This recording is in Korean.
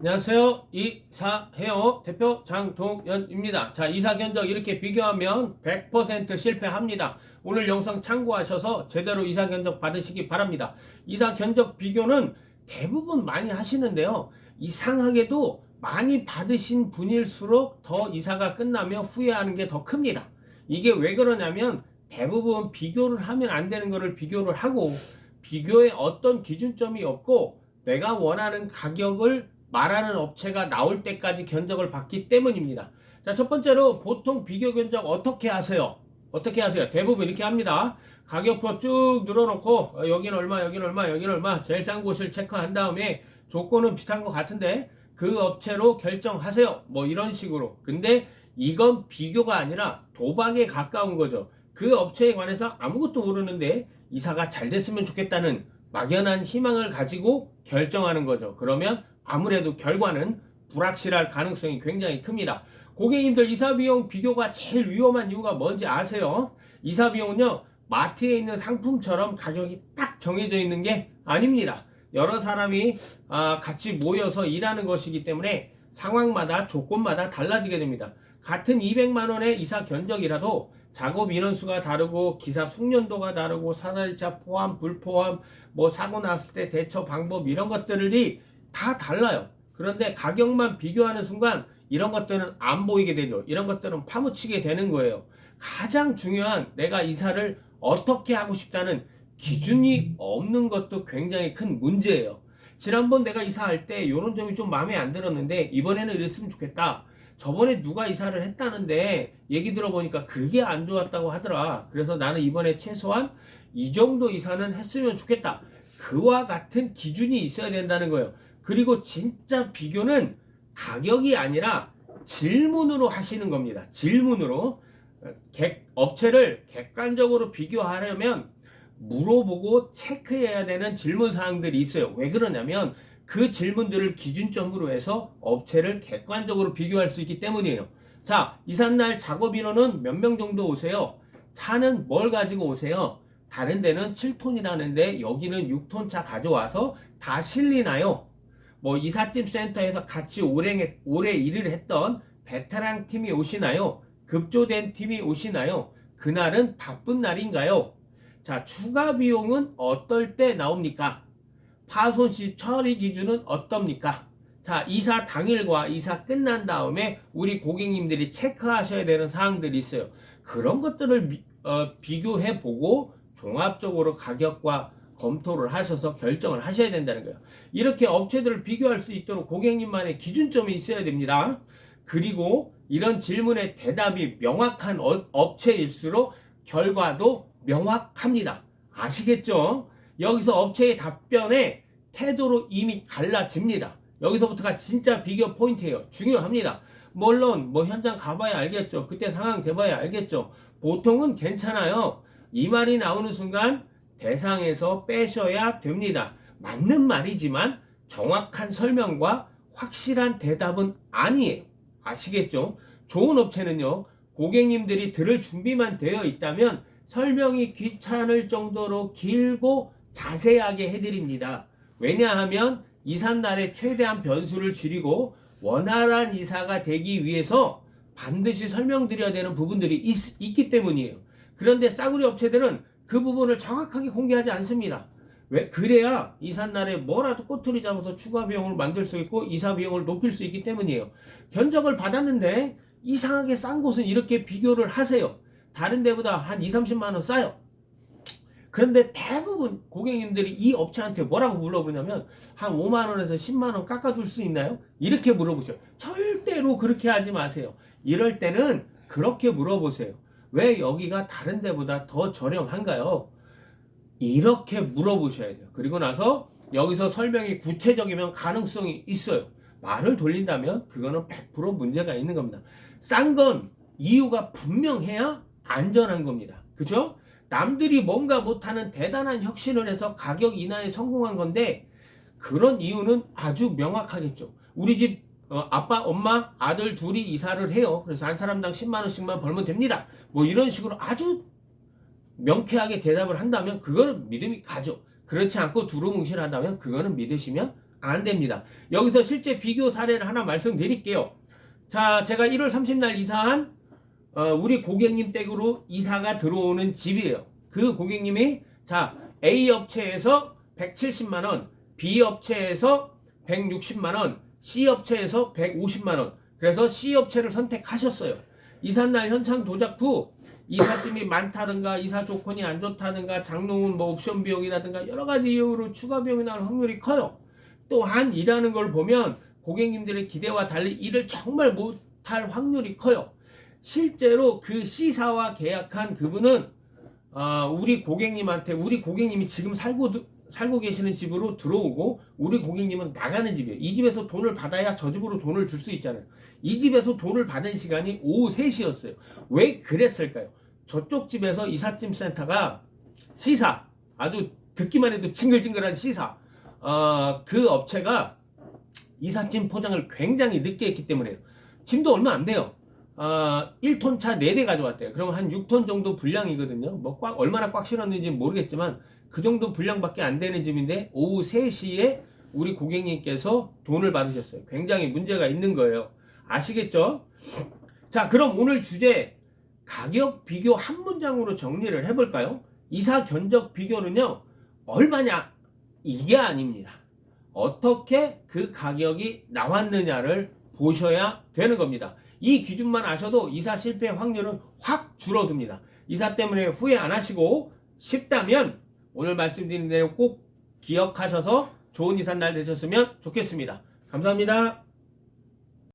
안녕하세요. 이사해요 대표 장동현입니다. 자, 이사 견적 이렇게 비교하면 100% 실패합니다. 오늘 영상 참고하셔서 제대로 이사 견적 받으시기 바랍니다. 이사 견적 비교는 대부분 많이 하시는데요. 이상하게도 많이 받으신 분일수록 더 이사가 끝나면 후회하는 게 더 큽니다. 이게 왜 그러냐면 대부분 비교를 하면 안 되는 거를 비교를 하고 비교에 어떤 기준점이 없고 내가 원하는 가격을 말하는 업체가 나올 때까지 견적을 받기 때문입니다. 자, 첫 번째로 보통 비교 견적 어떻게 하세요? 어떻게 하세요? 대부분 이렇게 합니다. 가격표 쭉 늘어놓고 여기는 얼마, 여기는 얼마, 여기는 얼마 제일 싼 곳을 체크한 다음에 조건은 비슷한 것 같은데 그 업체로 결정하세요. 뭐 이런 식으로. 근데 이건 비교가 아니라 도박에 가까운 거죠. 그 업체에 관해서 아무것도 모르는데 이사가 잘 됐으면 좋겠다는 막연한 희망을 가지고 결정하는 거죠. 그러면 아무래도 결과는 불확실할 가능성이 굉장히 큽니다. 고객님들 이사비용 비교가 제일 위험한 이유가 뭔지 아세요? 이사비용은요, 마트에 있는 상품처럼 가격이 딱 정해져 있는 게 아닙니다. 여러 사람이 같이 모여서 일하는 것이기 때문에 상황마다 조건마다 달라지게 됩니다. 같은 200만원의 이사 견적이라도 작업 인원수가 다르고 기사 숙련도가 다르고 사다리차 포함 불포함 뭐 사고 났을 때 대처 방법 이런 것들이 다 달라요. 그런데 가격만 비교하는 순간 이런 것들은 안 보이게 되죠. 이런 것들은 파묻히게 되는 거예요. 가장 중요한 내가 이사를 어떻게 하고 싶다는 기준이 없는 것도 굉장히 큰 문제예요. 지난번 내가 이사할 때 이런 점이 좀 마음에 안 들었는데 이번에는 이랬으면 좋겠다. 저번에 누가 이사를 했다는데 얘기 들어보니까 그게 안 좋았다고 하더라. 그래서 나는 이번에 최소한 이 정도 이사는 했으면 좋겠다. 그와 같은 기준이 있어야 된다는 거예요. 그리고 진짜 비교는 가격이 아니라 질문으로 하시는 겁니다. 질문으로. 업체를 객관적으로 비교하려면 물어보고 체크해야 되는 질문 사항들이 있어요. 왜 그러냐면 그 질문들을 기준점으로 해서 업체를 객관적으로 비교할 수 있기 때문이에요. 자, 이삿날 작업 인원은 몇 명 정도 오세요? 차는 뭘 가지고 오세요? 다른 데는 7톤이라는데 여기는 6톤 차 가져와서 다 실리나요? 뭐 이삿짐 센터에서 같이 오래 일을 했던 베테랑 팀이 오시나요? 급조된 팀이 오시나요? 그날은 바쁜 날인가요? 자, 추가 비용은 어떨 때 나옵니까? 파손 시 처리 기준은 어떻습니까? 자, 이사 당일과 이사 끝난 다음에 우리 고객님들이 체크하셔야 되는 사항들이 있어요. 그런 것들을 비교해 보고 종합적으로 가격과 검토를 하셔서 결정을 하셔야 된다는 거예요. 이렇게 업체들을 비교할 수 있도록 고객님만의 기준점이 있어야 됩니다. 그리고 이런 질문의 대답이 명확한 업체일수록 결과도 명확합니다. 아시겠죠? 여기서 업체의 답변에 태도로 이미 갈라집니다. 여기서부터가 진짜 비교 포인트예요. 중요합니다. 물론 뭐 현장 가봐야 알겠죠. 그때 상황 돼봐야 알겠죠. 보통은 괜찮아요. 이 말이 나오는 순간 대상에서 빼셔야 됩니다. 맞는 말이지만 정확한 설명과 확실한 대답은 아니에요. 아시겠죠? 좋은 업체는요, 고객님들이 들을 준비만 되어 있다면 설명이 귀찮을 정도로 길고 자세하게 해드립니다. 왜냐하면 이삿날에 최대한 변수를 줄이고 원활한 이사가 되기 위해서 반드시 설명드려야 되는 부분들이 있기 때문이에요. 그런데 싸구려 업체들은 그 부분을 정확하게 공개하지 않습니다. 왜? 그래야 이삿날에 뭐라도 꼬투리 잡아서 추가 비용을 만들 수 있고 이사 비용을 높일 수 있기 때문이에요. 견적을 받았는데 이상하게 싼 곳은 이렇게 비교를 하세요. 다른 데보다 한 2, 30만 원 싸요. 그런데 대부분 고객님들이 이 업체한테 뭐라고 물어보냐면 한 5만 원에서 10만 원 깎아줄 수 있나요? 이렇게 물어보셔요. 절대로 그렇게 하지 마세요. 이럴 때는 그렇게 물어보세요. 왜 여기가 다른 데보다 더 저렴한가요? 이렇게 물어보셔야 돼요. 그리고 나서 여기서 설명이 구체적이면 가능성이 있어요. 말을 돌린다면 그거는 100% 문제가 있는 겁니다. 싼 건 이유가 분명해야 안전한 겁니다. 그죠? 남들이 뭔가 못하는 대단한 혁신을 해서 가격 인하에 성공한 건데 그런 이유는 아주 명확하겠죠. 우리 집 아빠, 엄마, 아들 둘이 이사를 해요. 그래서 한 사람당 10만 원씩만 벌면 됩니다. 뭐 이런 식으로 아주 명쾌하게 대답을 한다면 그거는 믿음이 가죠. 그렇지 않고 두루뭉실한다면 그거는 믿으시면 안 됩니다. 여기서 실제 비교 사례를 하나 말씀드릴게요. 자, 제가 1월 30날 이사한 우리 고객님 댁으로 이사가 들어오는 집이에요. 그 고객님이 자, A 업체에서 170만원, B 업체에서 160만원, C 업체에서 150만원. 그래서 C 업체를 선택하셨어요. 이삿날 현장 도작 후 이삿짐이 많다든가 이사 조건이 안 좋다든가 장롱은 뭐 옵션 비용이라든가 여러 가지 이유로 추가 비용이 나올 확률이 커요. 또한 일하는 걸 보면 고객님들의 기대와 달리 일을 정말 못할 확률이 커요. 실제로 그 C사와 계약한 그분은 우리 고객님한테 우리 고객님이 지금 살고 계시는 집으로 들어오고 우리 고객님은 나가는 집이에요. 이 집에서 돈을 받아야 저 집으로 돈을 줄 수 있잖아요. 이 집에서 돈을 받은 시간이 오후 3시였어요. 왜 그랬을까요? 저쪽 집에서 이삿짐 센터가 C사, 아주 듣기만 해도 징글징글한 C사, 그 업체가 이삿짐 포장을 굉장히 늦게 했기 때문에요. 짐도 얼마 안 돼요. 1톤 차 4대 가져왔대요. 그럼 한 6톤 정도 분량이거든요. 뭐 얼마나 꽉 실었는지 모르겠지만 그 정도 분량밖에 안 되는 짐인데 오후 3시에 우리 고객님께서 돈을 받으셨어요. 굉장히 문제가 있는 거예요. 아시겠죠? 자, 그럼 오늘 주제 가격 비교 한 문장으로 정리를 해볼까요? 이사 견적 비교는요, 얼마냐? 이게 아닙니다. 어떻게 그 가격이 나왔느냐를 보셔야 되는 겁니다. 이 기준만 아셔도 이사 실패 확률은 확 줄어듭니다. 이사 때문에 후회 안 하시고 싶다면 오늘 말씀드린 내용 꼭 기억하셔서 좋은 이삿날 되셨으면 좋겠습니다. 감사합니다.